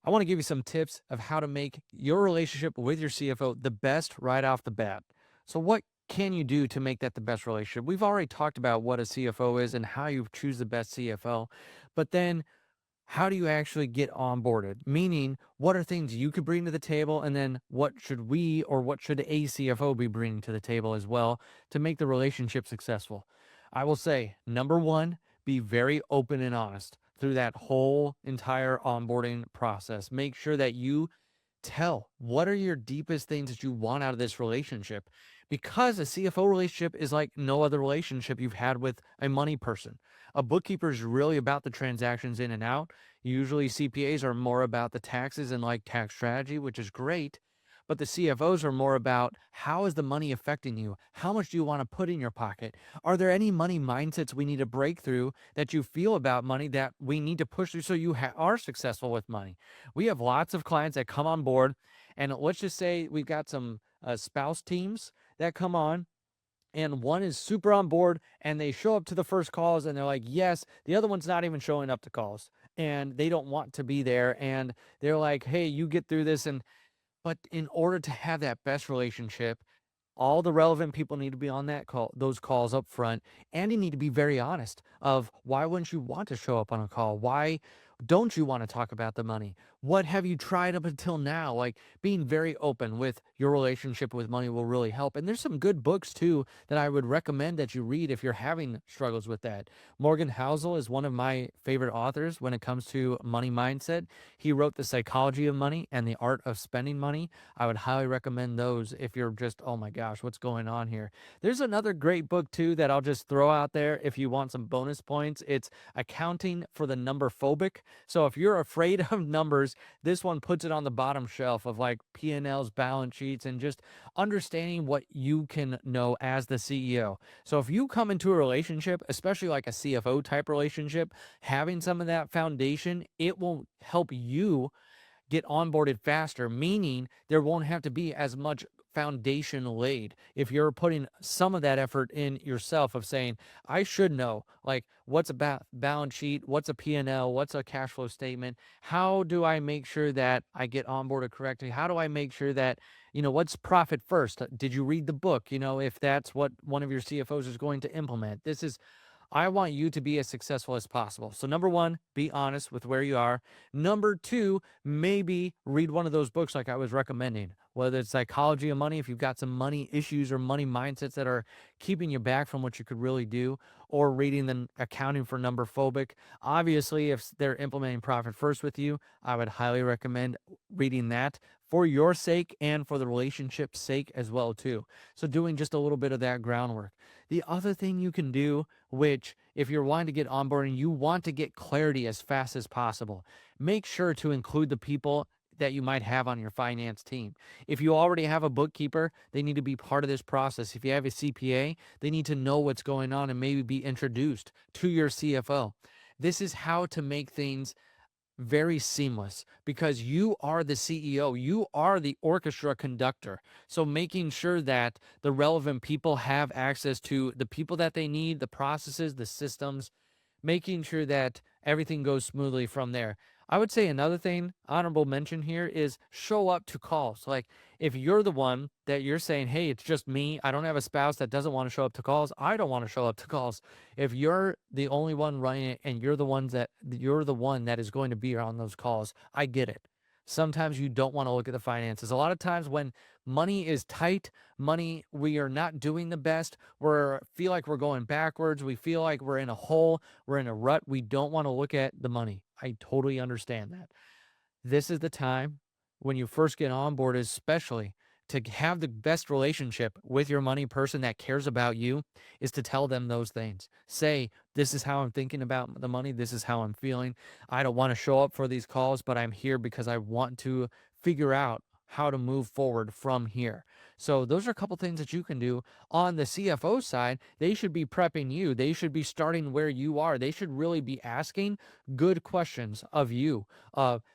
I want to give you some tips of how to make your relationship with your CFO the best right off the bat. So, what can you do to make that the best relationship? We've already talked about what a CFO is and how you choose the best CFO, but then how do you actually get onboarded? Meaning, what are things you could bring to the table, and then what should we or what should a CFO be bringing to the table as well to make the relationship successful? I will say, number one, be very open and honest through that whole entire onboarding process. Make sure that you tell what are your deepest things that you want out of this relationship, because a CFO relationship is like no other relationship you've had with a money person. A bookkeeper is really about the transactions in and out. Usually CPAs are more about the taxes and like tax strategy, which is great, but the CFOs are more about how is the money affecting you? How much do you want to put in your pocket? Are there any money mindsets we need to break through that you feel about money that we need to push through so you are successful with money? We have lots of clients that come on board, and let's just say we've got some spouse teams that come on, and one is super on board and they show up to the first calls and they're like, yes. The other one's not even showing up to calls and they don't want to be there. And they're like, hey, you get through this. And but in order to have that best relationship, all the relevant people need to be on that call, those calls up front, and you need to be very honest of why wouldn't you want to show up on a call? Why don't you want to talk about the money? What have you tried up until now? Like being very open with your relationship with money will really help. And there's some good books too that I would recommend that you read if you're having struggles with that. Morgan Housel is one of my favorite authors when it comes to money mindset. He wrote The Psychology of Money and The Art of Spending Money. I would highly recommend those if you're just, oh my gosh, what's going on here? There's another great book too that I'll just throw out there if you want some bonus points. It's Accounting for the Numberphobic. So if you're afraid of numbers, this one puts it on the bottom shelf of like P&Ls, balance sheets, and just understanding what you can know as the CEO. So if you come into a relationship, especially like a CFO type relationship, having some of that foundation, it will help you get onboarded faster, meaning there won't have to be as much foundation laid. If you're putting some of that effort in yourself of saying, I should know, like, what's a balance sheet, what's a P&L, what's a cash flow statement, how do I make sure that I get onboarded correctly? How do I make sure that, what's profit first? Did you read the book? If that's what one of your CFOs is going to implement. I want you to be as successful as possible. So number one, be honest with where you are. Number two, maybe read one of those books like I was recommending, whether it's Psychology of Money, if you've got some money issues or money mindsets that are keeping you back from what you could really do, or reading the Accounting for Numberphobic. Obviously, if they're implementing profit first with you, I would highly recommend reading that for your sake and for the relationship's sake as well too. So doing just a little bit of that groundwork. The other thing you can do, which if you're wanting to get onboarding, you want to get clarity as fast as possible, make sure to include the people that you might have on your finance team. If you already have a bookkeeper, they need to be part of this process. If you have a CPA, they need to know what's going on and maybe be introduced to your CFO. This is how to make things very seamless, because you are the CEO, you are the orchestra conductor. So making sure that the relevant people have access to the people that they need, the processes, the systems, making sure that everything goes smoothly from there. I would say another thing, honorable mention here, is show up to calls. Like if you're the one that you're saying, hey, it's just me, I don't have a spouse that doesn't want to show up to calls, I don't want to show up to calls. If you're the only one running it and you're the one that is going to be on those calls, I get it. Sometimes you don't want to look at the finances. A lot of times when money is tight, we are not doing the best. Feel like we're going backwards. We feel like we're in a hole. We're in a rut. We don't want to look at the money. I totally understand that. This is the time when you first get on board, especially to have the best relationship with your money person that cares about you, is to tell them those things. Say, this is how I'm thinking about the money. This is how I'm feeling. I don't want to show up for these calls, but I'm here because I want to figure out how to move forward from here. So those are a couple things that you can do. On the CFO side, they should be prepping you. They should be starting where you are. They should really be asking good questions of you,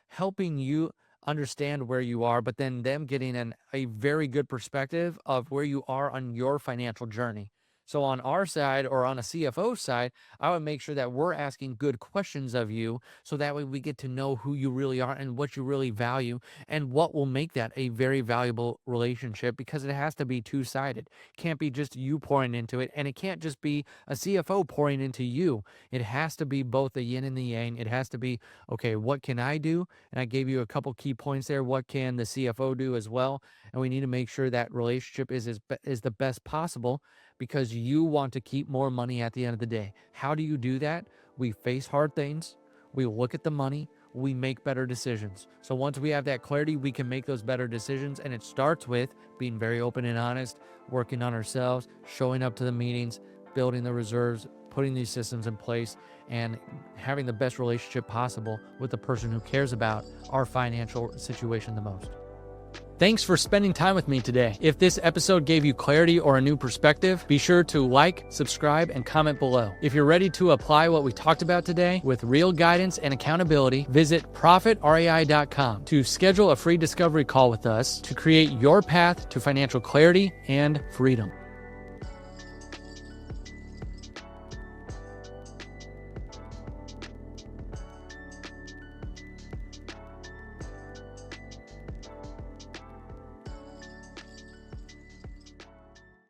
helping you understand where you are, but then them getting a very good perspective of where you are on your financial journey. So on our side, or on a CFO side, I would make sure that we're asking good questions of you, so that way we get to know who you really are and what you really value and what will make that a very valuable relationship, because it has to be two-sided. It can't be just you pouring into it, and it can't just be a CFO pouring into you. It has to be both the yin and the yang. It has to be, okay, what can I do? And I gave you a couple key points there. What can the CFO do as well? And we need to make sure that relationship is the best possible, because you want to keep more money at the end of the day. How do you do that? We face hard things. We look at the money. We make better decisions. So once we have that clarity, we can make those better decisions. And it starts with being very open and honest, working on ourselves, showing up to the meetings, building the reserves, putting these systems in place, and having the best relationship possible with the person who cares about our financial situation the most. Thanks for spending time with me today. If this episode gave you clarity or a new perspective, be sure to like, subscribe, and comment below. If you're ready to apply what we talked about today with real guidance and accountability, visit profitrei.com to schedule a free discovery call with us to create your path to financial clarity and freedom.